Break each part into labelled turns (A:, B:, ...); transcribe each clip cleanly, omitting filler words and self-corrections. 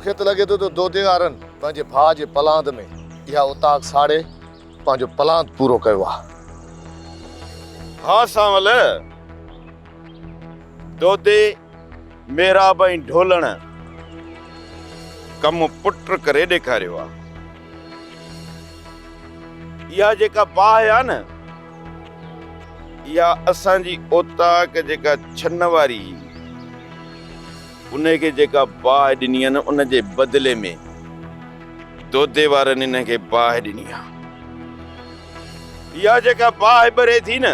A: मूंखे त लॻे थो त दोदे वारनि पंहिंजे भाउ जे पलांद में इहा उताक साड़े पंहिंजो पलांद पूरो कयो आहे।
B: हाँ सांवल, दोदे मेरा बई ढोलण कम पुट करे ॾेखारियो आहे। इहा जेका बाहि आहे न, इहा असांजी ओताक जेका छन वारी उनखे जेका बाहि ॾिनी आहे न, उन जे बदिले में दोदे वारनि इनखे बाहि ॾिनी आहे। इहा जेका बाहि ॿरे थी न,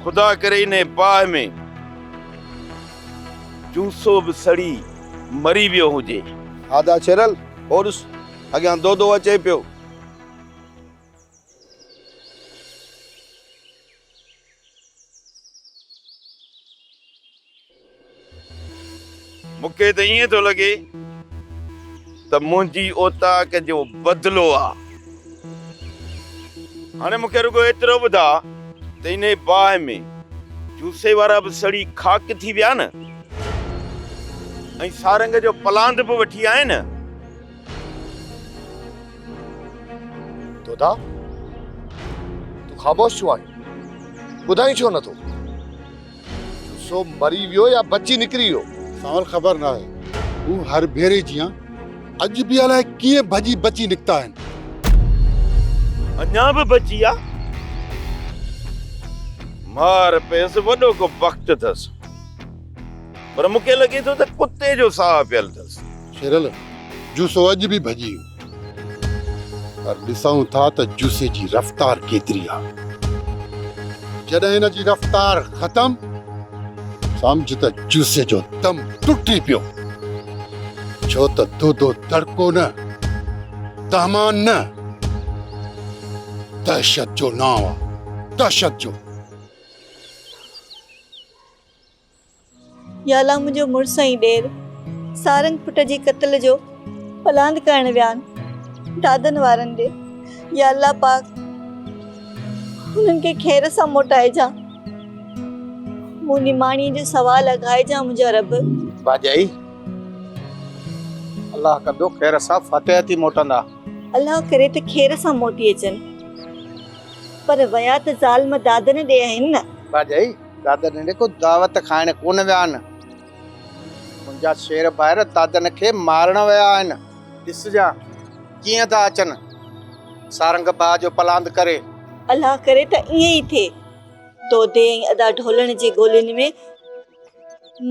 B: खुदा करे इन बाहि में जूसो बि सड़ी मरी वियो हुजे।
C: आदा चेरल और अॻियां दो अचे पियो।
B: मूंखे त ईअं थो लॻे त मुंहिंजी ओताक जो बदिलो आहे। हाणे मूंखे रुगो एतिरो ॿुधा त इन बाहि में जूसे वारा बि सड़ी खाक थी विया न, ऐं सारंग जो पलांद बि वठी आया न।
A: दोदा तूं ख़ामोश छो आहीं? ॿुधाई छो नथो? सो मरी वियो या बची निकिरी वियो?
D: सांवल ख़बर ना है। वो हर भेरे जियां अज भी अलाए कीअं भजी बची निकता आहिनि।
B: अञा बि बची आहे? मार पेस वॾो को वक़्तु अथसि, पर मूंखे लॻे थो त कुते जो साह पियल अथसि।
D: शेरल जूसो अज भी भजी वियो, पर ॾिसूं था त जूसे जी रफ़्तार केतिरी आहे। जॾहिं हिन जी रफ़्तार ख़तम, समझ त जूसे जो दम टुटी पियो। छो त दो तड़को न, तहमान न, दहशत जो नाव आहे, दहशत जो।
E: या अल्लाह, मुंहिंजो मुड़ुस ई ॾेर सारंग पुट जी क़त्ल जो पलांद करण विया आहिनि दादन वारनि ॾे। या अल्लाह पाक हुननि खे ख़ैर सां मोटाइजा। मूं निमाणीअ जो सवाल लॻाइजा मुंहिंजा रब।
C: भाॼाई अल्लाह कंदो ख़ैर सां फतेह थी मोटंदा।
E: अल्लाह करे त ख़ैर सां मोटी अचनि, पर वया त ज़ालिम दादन ॾे आहिनि न।
C: भाॼाई दादन ॾे को दावत खाइण कोन विया आहिनि। मुंहिंजा शेर ॿाहिरि दादन खे मारण विया आहिनि। ॾिसजां कीअं था अचनि सारंग भाउ जो पलांद करे।
E: अल्लाह करे त ईअं ई थिए। दोदे ऐं अदा ढोलण जे गोलियुनि में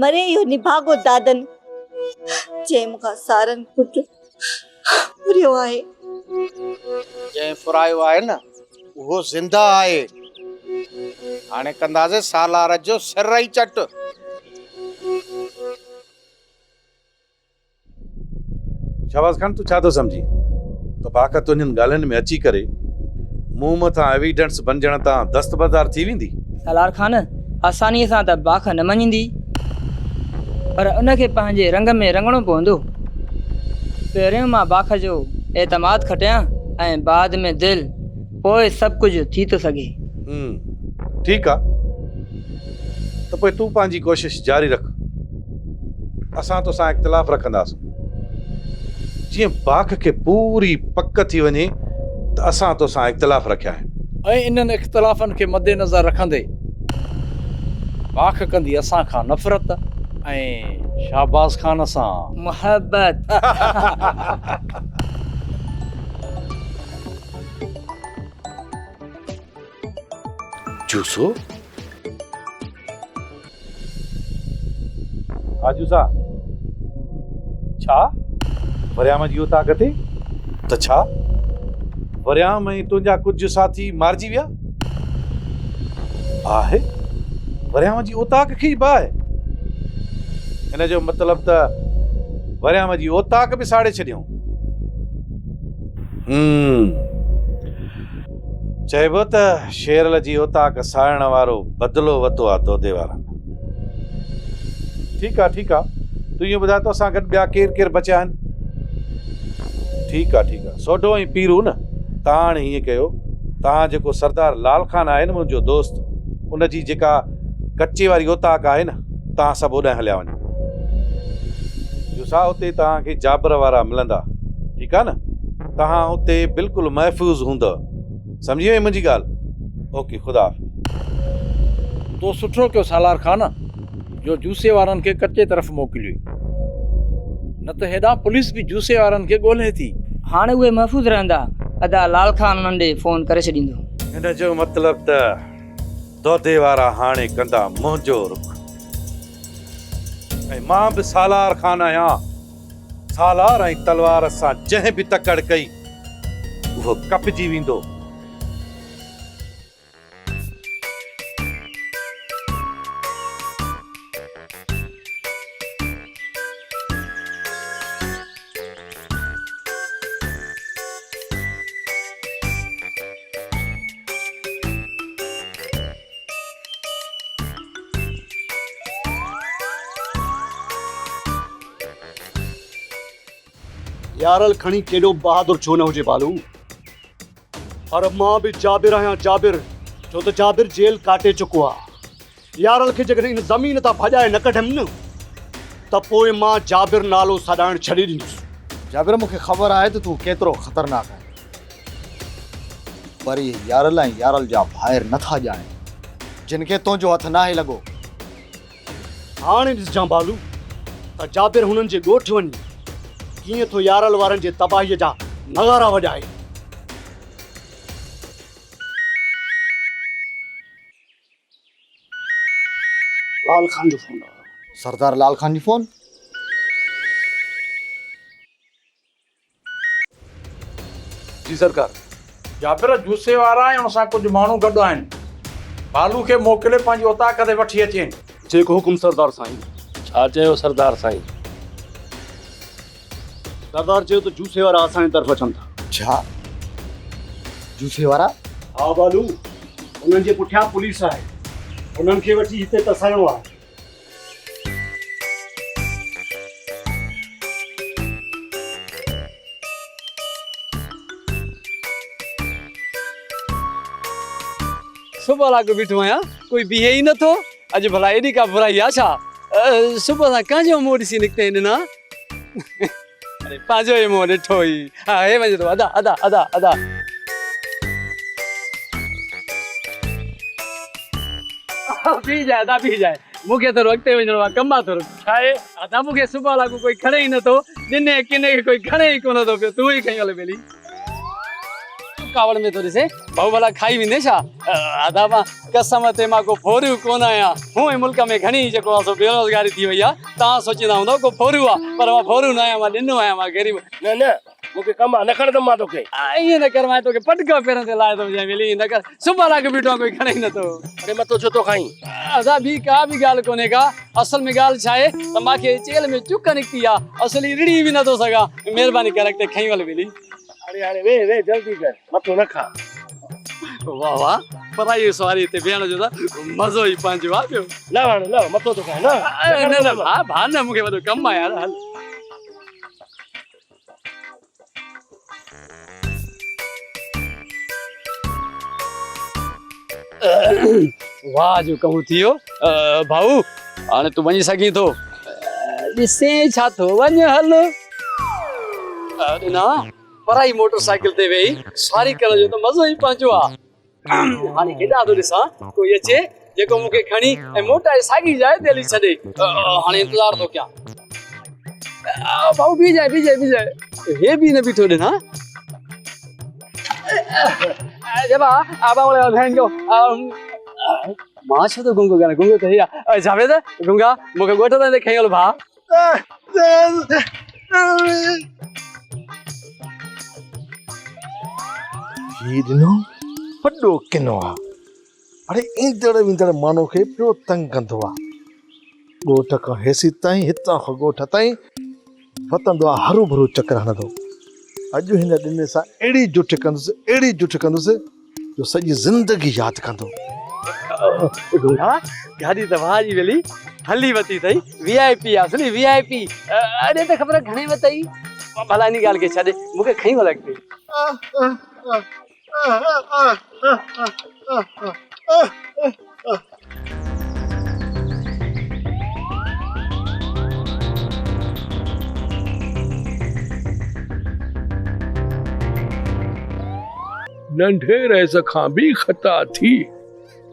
E: मरे इहो निभागो दादन जंहिं मूंखां सारंग पुट फुरियो आहे।
C: जंहिं फुरायो आहे न, उहो ज़िंदा आहे। हाणे कंदासीं सालार जो सिर ई चट।
F: शाबाश खान, तू छा थो सम्झी? त बाक़ तुंहिंजनि ॻाल्हियुनि में अची करे मूं मथां एविडेंस बणजण तां दस्तबरदार थी वेंदी?
G: सालार खान, आसानीअ सां त बाख न मञींदी, पर उनखे पंहिंजे रंग में रंगणो पवंदो। पहिरियों मां बाख जो एतमाद खटियां ऐं बाद में दिल, पोइ सभु कुझु थी थो सघे।
F: ठीकु आहे, त पोइ तूं पंहिंजी कोशिश जारी रख। असां तोसां इख़्तिलाफ़ रखंदासीं। जीअं बाख खे पूरी पक थी वञे त असां तोसां इख़्तिलाफ़ रखिया आहिनि।
H: ऐं इन्हनि इख़्तिलाफ़नि खे मद्देनज़र रखंदे बाख कंदी असां खां नफ़रत ऐं शाहबाज़ खान सां
G: मोहब्बत।
F: जूसो आजूसा छा वरियाम जी ताक़त त छा वरियाम ऐं तुंहिंजा कुझु साथी मारिजी विया आहे? वरियाम जी ओताक खे ई बाहि? हिन जो मतिलब त वरियाम जी ओताक बि साड़े छॾियऊं। चइबो त शेरल जी ओताक साड़ण वारो बदिलो वरितो आहे दोदे वारनि। ठीकु आहे, तूं इहो ॿुधाए तो असां गॾु ॿिया केरु केरु बचिया आहिनि? ठीकु आहे, सोढो ऐं पीरू न। तव्हां हाणे हीअं कयो, तव्हां जेको सरदार लाल खान आहे न मुंहिंजो दोस्त, उनजी जेका कच्चे वारी ओताक आहे न, तव्हां सभु ओॾांहुं हलिया वञो। जुसा उते तव्हांखे जाबर वारा मिलंदा, ठीकु आहे न? तव्हां उते बिल्कुलु महफ़ूज़ हूंदव, सम्झी वई मुंहिंजी ॻाल्हि? ओके, ख़ुदा हाफ़िज़।
H: तो सुठो कयो सालार खान जो जूसे वारनि खे कचे तरफ़ मोकिलियो, न त हेॾां पुलिस बि जूसे वारनि खे ॻोल्हे थी।
G: हाणे उहे महफ़ूज़ रहंदा, अदा लाल खान उन्हनि ॾे फ़ोन करे छॾींदो।
F: हिन जो मतिलबु त दौदे वारा हाणे कंदा मुंहिंजो रुख, ऐं मां बि सालार खान आहियां। सालार ऐं तलवार सां जंहिं बि तकड़ कई उहो कपजी वेंदो।
I: यारल खणी केॾो बहादुर छो न हुजे बालू, पर मां बि जाबिर आहियां, जाबिर, छो त जाबिर जेल काटे चुको आहे। यारल खे जेकॾहिं इन ज़मीन तां भॼाए न कढियमि न त पोइ मां जाबिर नालो सॾाइण छॾे ॾींदुसि।
C: जाबिर मूंखे ख़बर आहे त तूं केतिरो ख़तरनाक आहे, पर इहे यारल ऐं यारल जा ॿाहिर नथा ॼाणे जिन खे तुंहिंजो हथ नाहे लॻो।
I: हाणे ॾिसजां बालू त जाबिर हुननि जे ॻोठ वञी कीअं थो यारल वारनि जे तबाहीअ जा नगारा वॼाए। लाल खान जो फोन आहे।
C: सरदार लाल खान जी फोन?
F: जी सरकार।
H: जाबिर जूसे वारा ऐं हुन सां कुझु माण्हू गॾु आहिनि, बालू खे मोकिले पंहिंजी उताक ते वठी अचनि।
I: जेको हुकुम सरदार साईं।
J: छा चयो सरदार साईं?
I: सरदार चयो त जूसे वारा असांजे तरफ़ अचनि था।
C: छा जूसे वारा?
I: हा बालू, उन्हनि जे पुठियां पुलिस आहे, उन्हनि खे वठी हिते तसाइणो आहे।
J: सुबुह लाॻो बीठो आहियां, कोई बीहे ई नथो। अॼु भला एॾी का बुराई आहे छा? सुबुह सां कंहिंजो मुंहुं ॾिसी निकिते ॾिना? अरे पंहिंजो ई मुंहुं ॾिठो ई। हा, हे वञे थो, अदा अदा अदा अदा। पी जाए अदा, पी जाए, मूंखे थोरो अॻिते वञिणो आहे, कमु आहे थोरो। छा आहे अदा, मूंखे सुबुह लाॻो कोई खणे ई नथो, ॾिने किने खे कोई खणे ई कोन थो पियो, तूं ई खई हल बेली। कावड़ में तो ॾिसे भाऊ भला खाई वेंदे छा? अदा मां कसम ते मां को फोरियूं कोन आहियां। हूअं ई मुल्क में घणी जेको आहे सो बेरोज़गारी थी वई आहे। तव्हां सोचींदा हूंदव को फोरियूं आहे, पर मां फोरियूं न आहियां, मां ॾिनो आहियां, मां ग़रीब। न न, मूंखे कमु आहे, न खणंदुमि मां तोखे। ईअं न कर, मां तोखे पटका पेरनि ते लाहे थो विझां वेली। ईअं न कर, सुबुह लाॻो बीठो आहे, कोई खणे ई नथो। अरे मथो छो थो खाईं? अदा ॿी का बि ॻाल्हि कोन्हे का। असल में ॻाल्हि छा आहे त मूंखे जेल में चुक निकिती आहे, असली रिड़ी बि नथो सघां। महिरबानी करे अॻिते खई हल वेली। अरे हाणे वे जल्दी कर, मथो न खा। वाह वाह, पराई सवारी ते वेहण जो त मज़ो ई पंहिंजो आहे पियो। न हाणे न, मथो थो खाए न। न भाउ न, मूंखे वॾो कमु आहे यार, हल। वाह जो कमु थी वियो। भाऊ हाणे तूं वञी सघीं थो। ॾिसे छा थो वञ, हल। न पराई मोटरसाइकिल ते वेही सवारी करण जो त मज़ो ई पंहिंजो आहे। हाणे केॾां थो ॾिसां, कोई अचे जेको मूंखे खणी ऐं मोटाए साॻी जाइ ते हली छॾे। हाणे इंतज़ार थो कयां। भाऊ बीह जाए, बीह जाए, बीह जाए। हे बि न बीठो ॾिना। मां छो थो गुंगो ॻाल्हायां? गुंगो त हे आहे। जावेद गुंगा, मूंखे ॻोठ ताईं खई हल भाउ।
K: ही ॾिनो वॾो किनो आहे। अरे ईंदड़ वेंदड़ माण्हू खे पियो तंग कंदो आहे। ॻोठ खां हेसी ताईं, हितां खां ॻोठ ताईं वतंदो आहे, हरू भरू चकर हणंदो। अॼु हिन ॾिने सां अहिड़ी जुठ कंदुसि, अहिड़ी जुठ कंदुसि जो सॼी ज़िंदगी यादि कंदो।
J: गाॾी त वाह जी वेली हली वती अथई, VIP असली VIP। अरे त ख़बर घणे वतई? भला इन ॻाल्हि खे छॾे, मूंखे खई वल अॻिते।
L: नंढे रहिस खां बि ख़ता थी,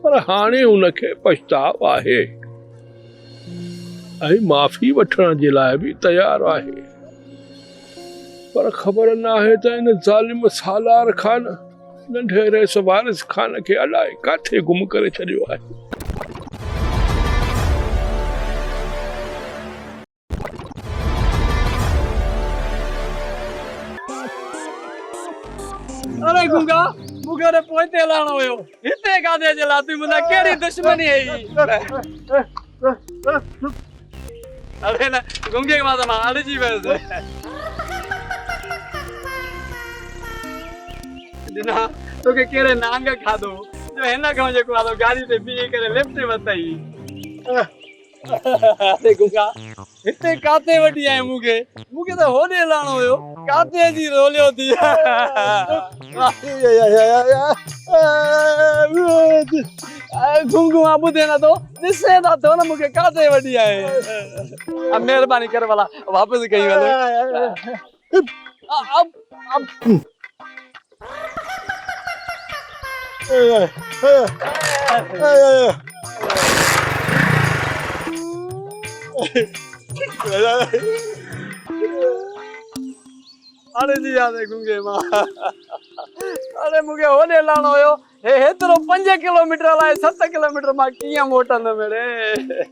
L: पर हाणे उनखे पछताव आहे ऐं माफ़ी वठण जे लाइ बि तयारु आहे। पर ख़बर न आहे त इन ज़ालिम सालार ख़ान नंढे रहिस वारिस ख़ान खे अलाए काथे गुम करे छॾियो आहे।
J: अरे गुंगा मूंखे रे पोइते लाणो हुयो, हिते काथे जे ला तूं मुंहिंजा कहिड़ी दुश्मनी है अरे न गुंगे के मां त मां अड़जी वियुसि। दिना तोखे कहिड़े नांग खाधो जो हिन खां जेको आहे गाड़ी ते बीही करे लिफ्ट वतई। अरे गुंगा हिते काथे वठी आए मूंखे त होॾे लाणो हुयो, काथे जी रोलियो थी। घुमघुमा ॿुधे नथो, ॾिसे नथो न मूंखे काथे वठी आए। अब महिरबानी कर वाला वापस कई वाले। अरे जी याद है गुंगे मां, अरे मूंखे होॾे लाणो हुयो, हे हेतिरो 5 किलोमीटर लाइ 7 किलोमीटर मां कीअं मोटंदुमि मेरे।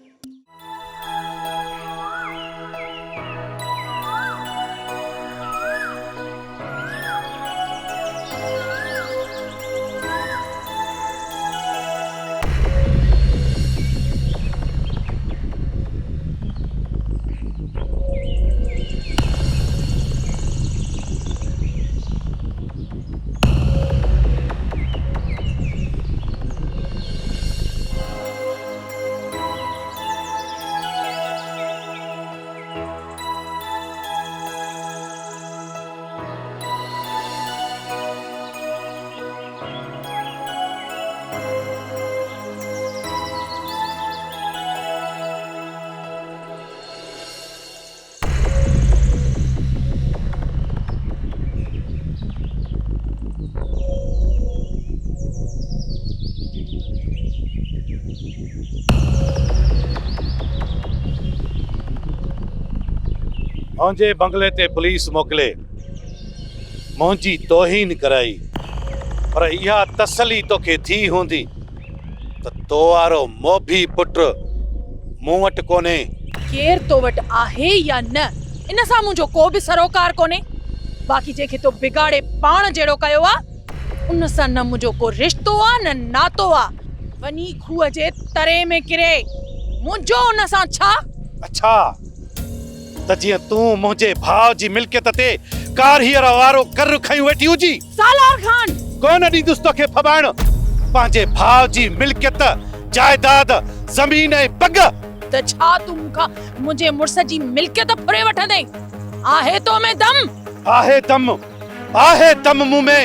F: मुंहिंजे बंगले ते पुलिस मोकिले मुंहिंजी तौहीन कराई, पर इहा तसली तोखे थी हूंदी त तो वारो मोभी पुट मूं वटि कोन्हे।
M: केर तो वटि आहे या न, इन सां मुंहिंजो को बि सरोकार कोन्हे। बाक़ी जेके तो बिगाड़े पाण जहिड़ो कयो आहे उन सां न मुंहिंजो को रिश्तो आहे न नातो आहे। वञी खूह जे तरे में किरे, मुंहिंजो उन सां छा?
F: अच्छा त जीअं तूं मुंहिंजे भाउ जी मिल्कियत ते कार हीअर वारो कर खई वेठी हुजी।
M: सालार खान
F: कोन ॾींदुसि तोखे फबाइण पंहिंजे भाउ जी मिल्कियत, जायदाद, ज़मीन ऐं पग।
M: त छा तूं मूंखां मुंहिंजे मुड़स जी मिल्कियत फुरे वठंदे? आहे तो में दम?
F: आहे दम मूं में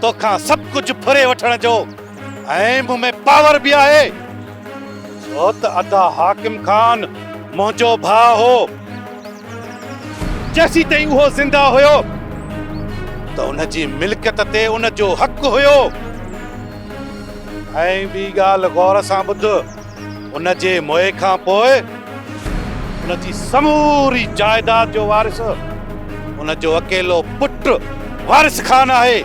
F: तोखां सभु कुझु फुरे वठण जो, ऐं मूं में पावर बि आहे। छो त अदा हाकिम खान मुंहिंजो भाउ हो। जैसी ताईं उहो ज़िंदा हुयो त उनजी मिल्कियत ते उनजो हक़ हुयो। ऐं ॿी ॻाल्हि गौर सां ॿुध, उनजे मोए खां पोइ उनजी समूरी जायदाद जो वारिस उनजो अकेलो पुट वारिस खान आहे।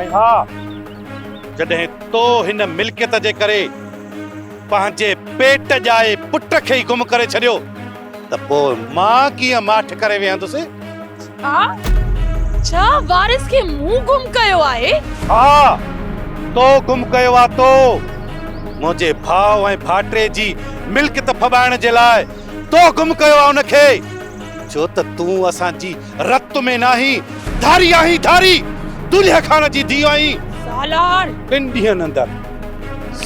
F: ऐं हा, जॾहिं तो हिन मिल्कियत जे करे पंहिंजे पेट ॼाए पुट खे ई गुम करे छॾियो त पोइ मां कीअं माठ करे वेहंदुसि?
M: छा वारिस खे मूं गुम कयो आहे?
F: हा, तो गुम कयो आहे। तो मुंहिंजे भाउ ऐं भाटे जी मिल्कियत फबाइण जे लाइ तो गुम कयो आहे उनखे। छो त तूं असांजी रत में नाही, धारी आहीं धारी, दुल्हा खान जी धीउ आहीं।
M: सालार
F: 2 ॾींहंनि अंदरि,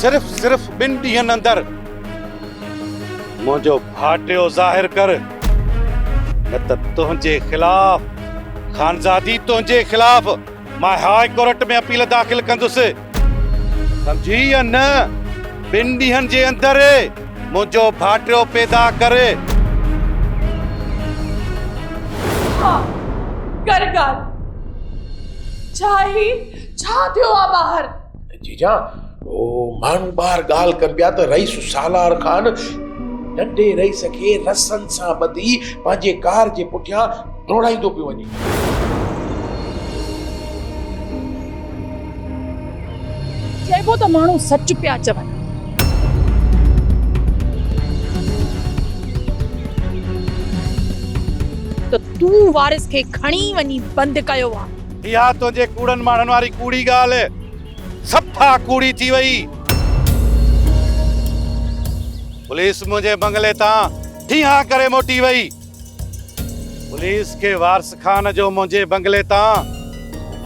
F: सिर्फ़ 2 ॾींहंनि अंदरि मुंहिंजो भाटियो ज़ाहिर कर, न त तुंहिंजे ख़िलाफ़, खानज़ादी तुंहिंजे ख़िलाफ़ मां हाई कोर्ट में अपील दाख़िल कंदुसि, समझी या न? 2 ॾींहंनि जे अंदरि मुंहिंजो भाटियो पैदा करे।
M: कर छा थियो आहे ॿाहिरि?
N: जीजा ओ माण्हू ॿाहिरि ॻाल्हि कनि पिया त रईस सालार खान नंढे रईस खे रसनि सां ॿधी पंहिंजे कार जे पुठियां दौड़ाईंदो पियो वञे।
M: चइबो त माण्हू सच पिया चवनि। त तूं वारिस खे खणी वञी बंदि कयो आहे।
F: इहा तुंहिंजे कूड़नि माण्हुनि वारी कूड़ी ॻाल्हि सफ़ा कूड़ी थी वई। पुलिस मुंहिंजे बंगले तां ठीहां करे मोटी वई। पुलिस खे वारिस खान जो मुंहिंजे बंगले तां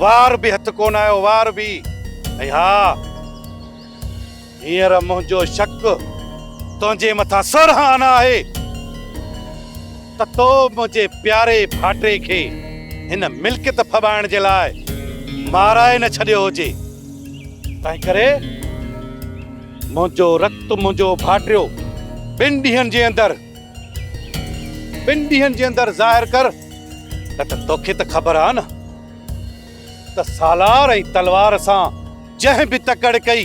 F: वार बि हथ कोन आयो, वार बि। ऐं हा, हींअर मुंहिंजो शक तुंहिंजे मथां सोरहां आना आहे त तो मुंहिंजे प्यारे भाटे खे हिन मिल्कियत फबाइण जे लाइ माराए न छॾियो हुजे। तंहिं करे मुंहिंजो रक्त, मुंहिंजो भाटियो ॿिनि ॾींहंनि जे अंदरि ज़ाहिर कर। न त तोखे त ख़बर आहे न त सालार ऐं तलवार सां जंहिं बि तकड़ कई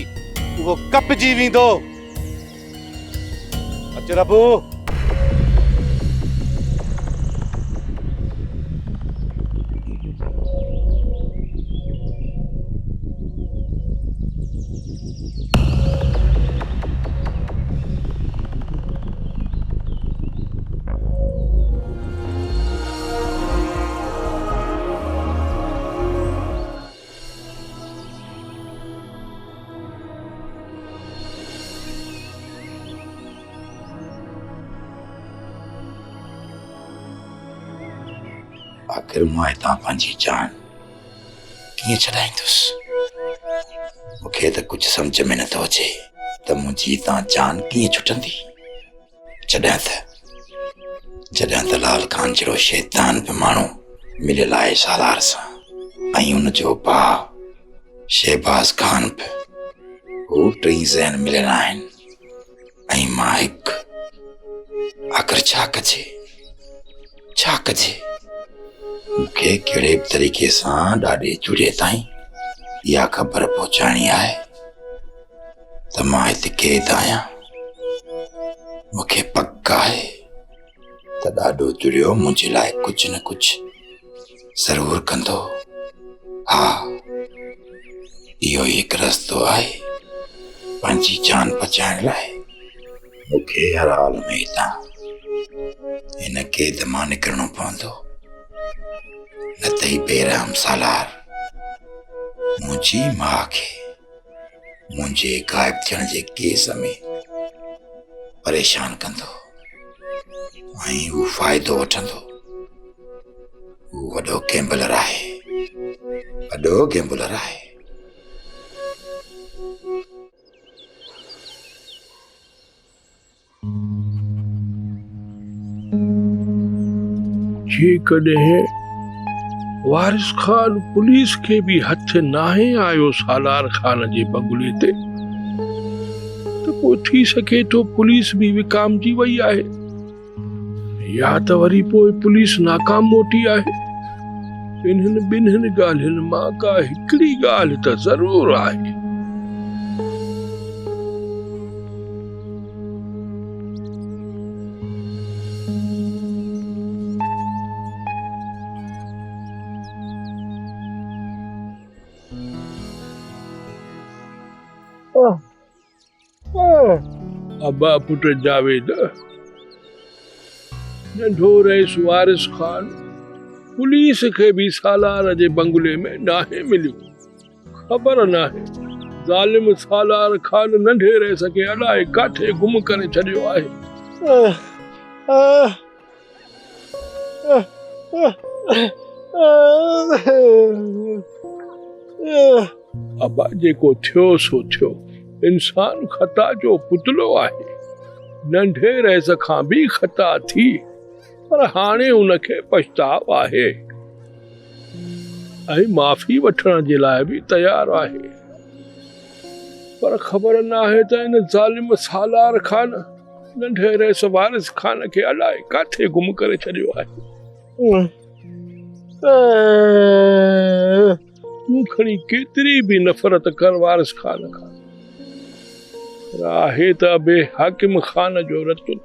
F: उहो कपजी वेंदो। अच रबू।
N: आखिर मां हितां पंहिंजी जान कीअं छॾाईंदुसि? मूंखे त कुझु सम्झ में नथो अचे त मुंहिंजी हितां जान कीअं छुटंदी। जॾहिं त लाल खान जहिड़ो शैतान बि माण्हू मिलियल आहे सालार सां, ऐं हुनजो भाउ शहबाज खान बि, हू टी ज़हन मिलियल आहिनि ऐं मां हिकु। आख़िर छा कजे? मूंखे कहिड़े बि तरीक़े सां ॾाढे जुड़े ताईं इहा ख़बर पहुचाइणी आहे त मां हिते क़ैद आहियां। मूंखे पक आहे त ॾाढो जुड़ियो मुंहिंजे लाइ कुझु न कुझु ज़रूरु कंदो। हा, इहो ई हिकु रस्तो आहे पंहिंजी जान बचाइण लाइ। मूंखे हर हाल में हितां हिन क़ैद मां निकिरणो पवंदो, न त ही बेरहम सालार मुंहिंजी माउ खे मुंहिंजे गायब थियण जे केस में परेशान कंदो ऐं हू फ़ाइदो वठंदो। हू वॾो गैम्बलर आहे।
L: जेकॾहिं वारिस खान पुलिस खे बि हथ नाहे आयो सालार खान जे बंगले ते, त पोइ थी सके थो पुलिस बि विकामजी वई आहे, या त वरी पोइ पुलिस नाकाम मोटी आहे। इन्हनि ॿिन्हिनि ॻाल्हियुनि मां का हिकिड़ी ॻाल्हि त ज़रूर आहे। अब्बा पुट जावेद, नंढो रईस वारिस खान पुलिस खे बि सालार जे बंगले में नाहे मिलियो। ख़बर नाहे ज़ालिम सालार खान नंढे रईस खे अलाए काथे गुम करे छॾियो आहे। अब्बा, जेको थियो सो थियो। इंसान खता जो पुतलो आहे। नंढे रईस खां बि खता थी, पर हाणे उनखे पछताव आहे ऐं माफ़ी वठण जे लाइ बि तयार आहे। पर ख़बर नाहे त इन ज़ालिम सालार खान नंढे रईस वारिस खान खे अलाए काथे गुम करे छॾियो आहे। तूं खणी केतिरी बि नफ़रत कर वारिस खान खां, पर आहे त बे हाकिम खान जो रतु।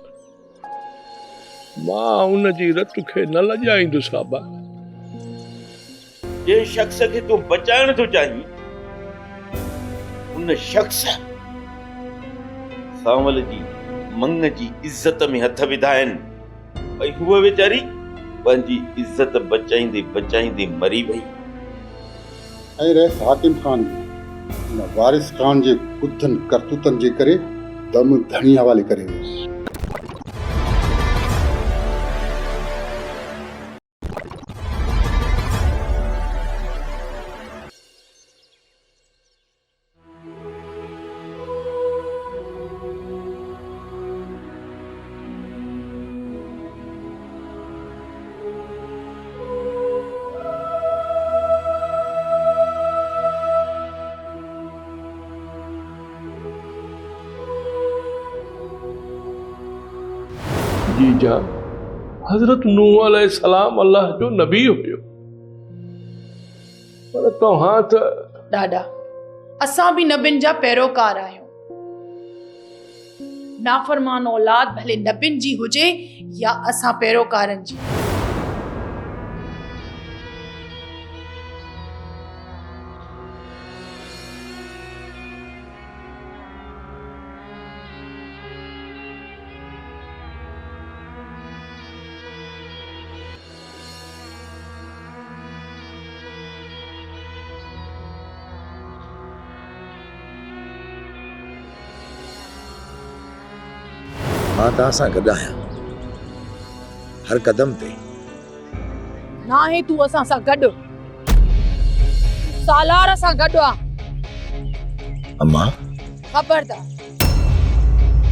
L: मां उन जी रतु खे न लॼाईंदुसि आबा।
B: जे शख्स खे तूं बचाइण थो चाहीं, उन शख्स सांवल जी मंग जी इज्जत में हथ विधा आहिनि, भई हूअ वीचारी पंहिंजी इज्जत बचाईंदे बचाईंदे मरी वई।
D: ऐं रहिस हाकिम ख़ान हिन वारिस ख़ान जे बुद्धनि करतूतनि जे करे दम धणी हवाले करे वियुसि।
L: जीजा, हज़रत नूह अलैहिस्सलाम अल्लाह जो नबी हुयो, पर तव्हां त
M: ॾाॾा, असां बि नबियुनि जा पैरोकार आहियूं। नाफरमान औलाद भले नबियुनि जी हुजे या असां पैरोकारनि जी।
N: मां तव्हां सां गॾु आहियां हर कदम ते।
M: ना है तू असां सां गॾु, सालार सां गॾु आहे।
N: अम्मा,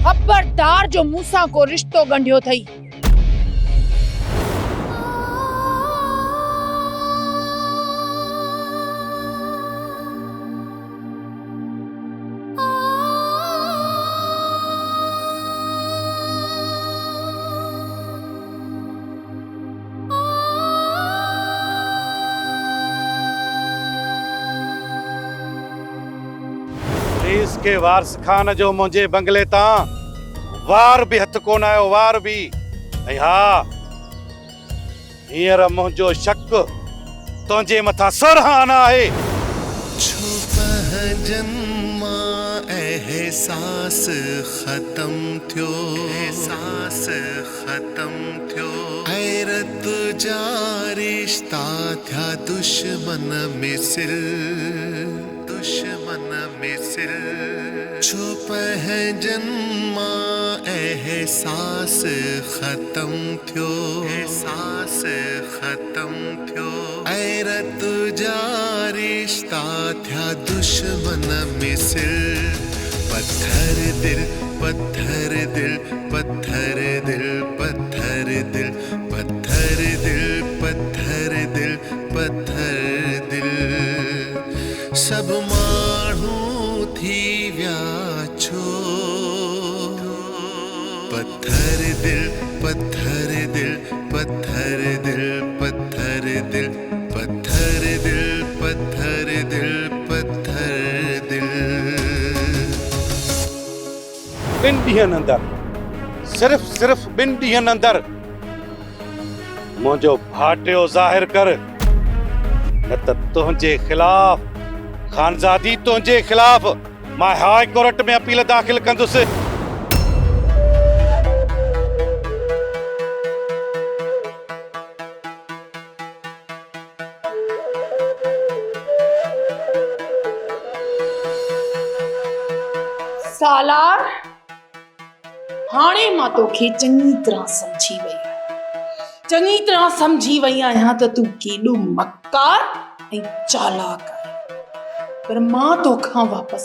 M: खबरदार जो मूंसां को रिश्तो ॻंढियो थई।
F: के वारिस खान जो मुंहिंजे बंगले तां वार बि हथ कोन आयो, वार बि। ऐं हा, हींअर मुंहिंजो शक तुंहिंजे मथां सरहाना आहे।
O: एहसास खत्म थियो, एहसास खत्म थियो। हैरत जा रिश्ता थिया दुश्मन मिसिल, दुश्मन मिसिल। छुप है जन्मा एहसास खत्म थियो, एहसास खत्म थियो। हैरत जा रिश्ता थिया दुश्मन मिसिल। पत्थर दिल, पत्थर दिल, पत्थर दिल, पत्थर दिल, पत्थर दिल, पत्थर दिल, पत्थर दिल। सब माण्हू थी विया छो, पत्थर दिल, पत्थर दिल, पत्थर दिल, पत्थर दिल, पत्थर दिल, पत्थर दिल, पत्थर दिल।
F: ॿिनि ॾींहंनि अंदर, सिर्फ़ ॿिनि ॾींहंनि अंदर मुंहिंजो भाटियो ज़ाहिर कर, न त तुंहिंजे ख़िलाफ़, खानज़ादी तुंहिंजे ख़िलाफ़ मां हाई कोर्ट में अपील दाख़िल कंदुसि।
M: सालार, हाणे मां तोखे चङी तरह समझी वई आहियां त तूं केॾो मक्कार ऐं चालाक आहे। पर मां तोखां वापस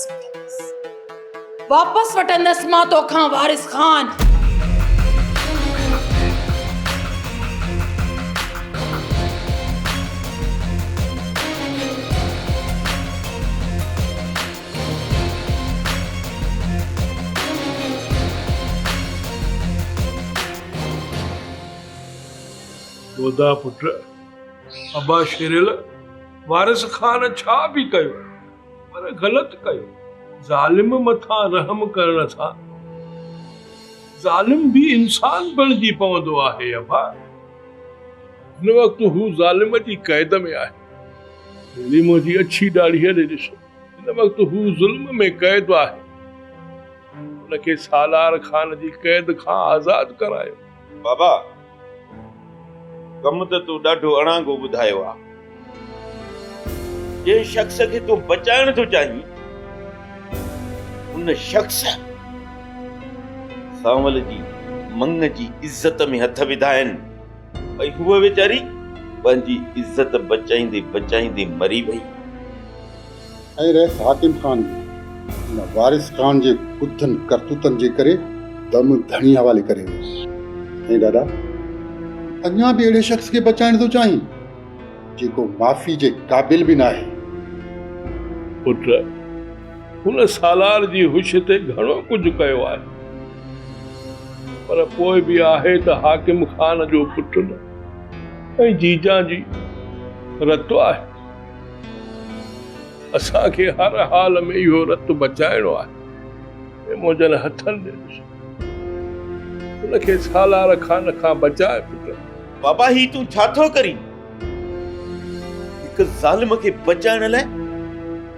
M: वठंदसि मां तोखां वारिस खान।
L: बोदा पुट अब्बा शेरिल वारिस खान छा बि कयो पर ग़लति कयो। ज़ालिम मथां रहम करण सां ज़ालिम बि इंसान बणिजी पवंदो आहे अबा। हिन वक़्तु हू ज़ालिम जी क़ैद में आहे। ज़ुल्म जी अछी ॾाढ़ीअ ॾे ॾिसो, हिन वक़्तु हू ज़ुल्म में क़ैद आहे। उनखे सालार खान जी क़ैद खां आज़ाद करायो।
B: बाबा कम त तूं ॾाढो अणांगो ॿुधायो आहे। जंहिं शख़्स खे तूं बचाइण थो चाहीं उन शख़्स सांवल जी मंग जी इज़त में हथ विधा आहिनि। भई हूअ वीचारी पंहिंजी इज़त बचाईंदे बचाईंदे मरी वई।
D: ऐं रहिस हाकिम खान हुन वारिस खान जे ॿुधनि करतूतनि जे करे दम धणी हवाले करे वियो। ऐं दादा अञा बि अहिड़े शख़्स खे बचाइण थो चाहीं जेको माफ़ी जे क़ाबिल बि न आहे।
L: पुट हुन सालार जी हुश ते घणो कुझु कयो आहे, पर पोइ बि आहे त हाकिम खान जो पुट न ऐं जीजा जी रतो आहे। असांखे हर हाल में इहो रत बचाइणो आहे। मुंहिंजनि हथनि ॾे ॾिसो, हुनखे सालार खान खां बचाए पुट।
B: बाबा ही तूं छा थो करीं? हिकु ज़ालिम खे बचाइण लाइ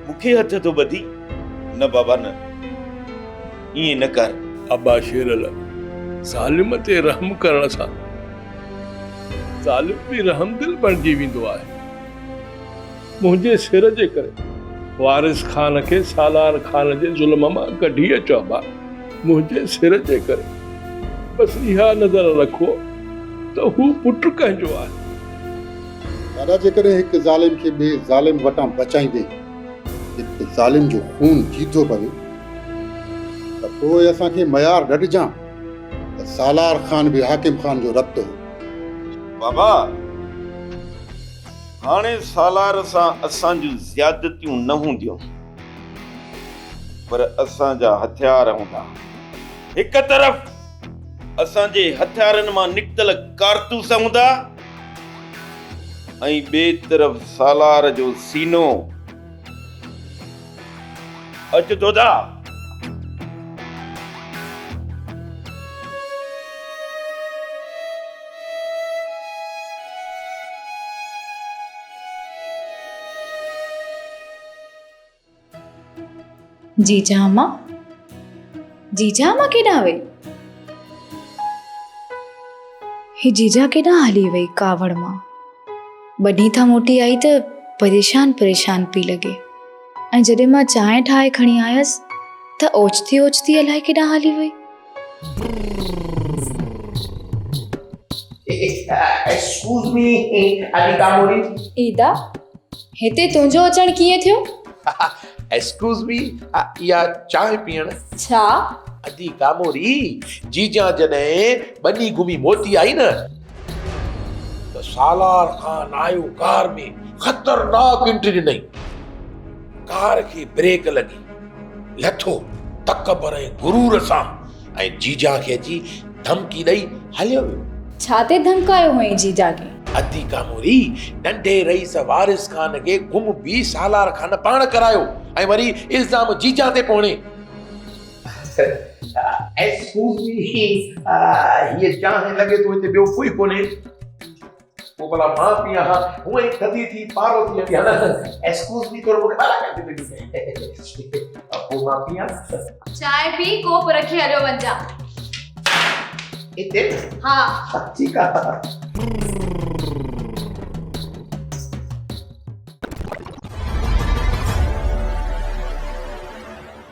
B: मूंखे हथ थो ॿधी? न बाबा न, ईअं न कर।
L: अबा शेरल, ज़ालिम ते रहम करण सां ज़ालिम बि रहमदिल बणिजी वेंदो आहे। मुंहिंजे सिर जे करे वारिस खान खे सालार खान जे ज़ुल्म मां कढी अचो अबा, मुंहिंजे सिर जे करे। बसि इहा नज़र रखो त हू पुट कंहिंजो आहे।
D: दादा जेकॾहिं हिकु ज़ालिम खे ॿिए ज़ालिम वटां बचाईंदे हिकु ज़ालिम जो खून जीतो पवे त पोइ असांखे मयार न ॾिजां त सालार खान बि हाकिम खान जो रतो।
B: बाबा हाणे सालार सां असांजूं ज़्यादतियूं न हूंदियूं, पर असांजा हथियार हूंदा। हिकु तरफ़ असांजे हथियारनि मां निकितल कारतूस हूंदा ऐं ॿिए तरफ़ सालार जो सीनो। अच दोदा।
P: जीजा अम्मा केॾां वई? ही जीजा केॾां हली वई कावड़ मां? ॿ ॾींहं मोटी आई त परेशान पई लॻे, ऐं जॾहिं मां चांहि ठाहे खणी आयसि त ओचती अलाए केॾां हली वई।
N: एक्सक्यूज मी अनिका मोरी।
P: ईदा, हिते तुंहिंजो अचणु कीअं थियो?
N: एक्सक्यूज मी या चांहि पीअण।
P: छा?
N: अदी कामोरी जीजा जॾहिं बनी घुमी मोटी आई न त सालार खान आयो कार में खतरनाक एंट्री ॾिनई। कार खे ब्रेक लॻी, लथो तकबर ऐं गुरूर सां ऐं जीजा खे अची धमकी ॾेई हलियो वियो।
P: छा ते धमकायो हुई जीजा खे?
N: अदी कामोरी नंढे रईस वारिस खान खे गुम बि सालार खान पाण करायो ऐं वरी इल्ज़ाम जीजा ते पोणे। एक्सक्यूज मी ये चाहे लगे तो इते ॿियो कोई कोने। वो भला मां पिया हुए थदी थी पारो थी अॻियां न। एक्सक्यूज मी तोर मूंखे ॿाहिरां कढी ॾिनी। पोइ मां पिया
P: चांहि पी कोप रखी हलियो वञा।
N: इते?
P: हाँ
N: ठीकु आहे।